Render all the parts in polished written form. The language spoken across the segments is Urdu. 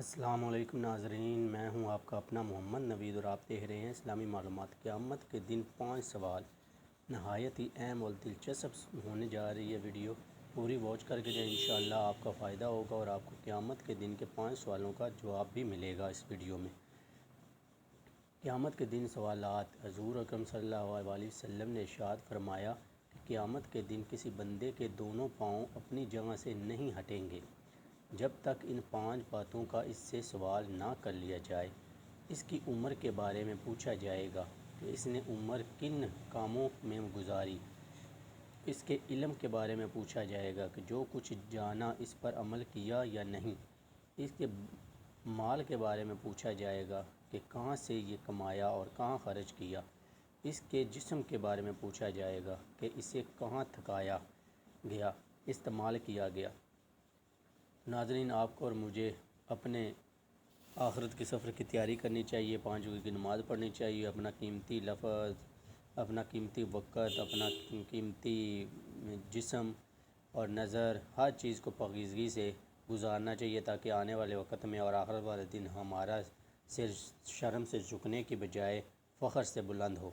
السلام علیکم ناظرین، میں ہوں آپ کا اپنا محمد نوید اور آپ دیکھ رہے ہیں اسلامی معلومات۔ قیامت کے دن 5 سوال، نہایت ہی اہم اور دلچسپ ہونے جا رہی ہے ویڈیو، پوری واچ کر کے جائیں، انشاءاللہ آپ کا فائدہ ہوگا اور آپ کو قیامت کے دن کے 5 سوالوں کا جواب بھی ملے گا اس ویڈیو میں۔ قیامت کے دن سوالات۔ حضور اکرم صلی اللہ علیہ وسلم نے ارشاد فرمایا کہ قیامت کے دن کسی بندے کے دونوں پاؤں اپنی جگہ سے نہیں ہٹیں گے جب تک ان 5 باتوں کا اس سے سوال نہ کر لیا جائے۔ اس کی عمر کے بارے میں پوچھا جائے گا کہ اس نے عمر کن کاموں میں گزاری۔ اس کے علم کے بارے میں پوچھا جائے گا کہ جو کچھ جانا اس پر عمل کیا یا نہیں۔ اس کے مال کے بارے میں پوچھا جائے گا کہ کہاں سے یہ کمایا اور کہاں خرچ کیا۔ اس کے جسم کے بارے میں پوچھا جائے گا کہ اسے کہاں تھکایا گیا، استعمال کیا گیا۔ ناظرین، آپ کو اور مجھے اپنے آخرت کے سفر کی تیاری کرنی چاہیے، 5 وقت کی نماز پڑھنی چاہیے، اپنا قیمتی لفظ، اپنا قیمتی وقت، اپنا قیمتی جسم اور نظر، ہر چیز کو پاکیزگی سے گزارنا چاہیے تاکہ آنے والے وقت میں اور آخرت والے دن ہمارا سر شرم سے جھکنے کی بجائے فخر سے بلند ہو۔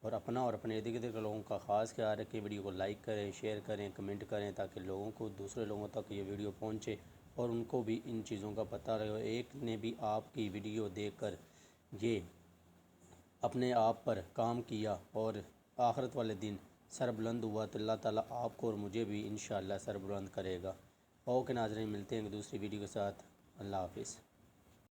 اور اپنا اور اپنے ارد گرد کے لوگوں کا خاص خیال رکھیں۔ ویڈیو کو لائک کریں، شیئر کریں، کمنٹ کریں تاکہ دوسرے لوگوں تک یہ ویڈیو پہنچے اور ان کو بھی ان چیزوں کا پتہ رہے۔ ایک نے بھی آپ کی ویڈیو دیکھ کر یہ اپنے آپ پر کام کیا اور آخرت والے دن سر بلند ہوا تو اللہ تعالیٰ آپ کو اور مجھے بھی انشاءاللہ سر بلند کرے گا۔ اوکے ناظرین، ملتے ہیں دوسری ویڈیو کے ساتھ۔ اللہ حافظ۔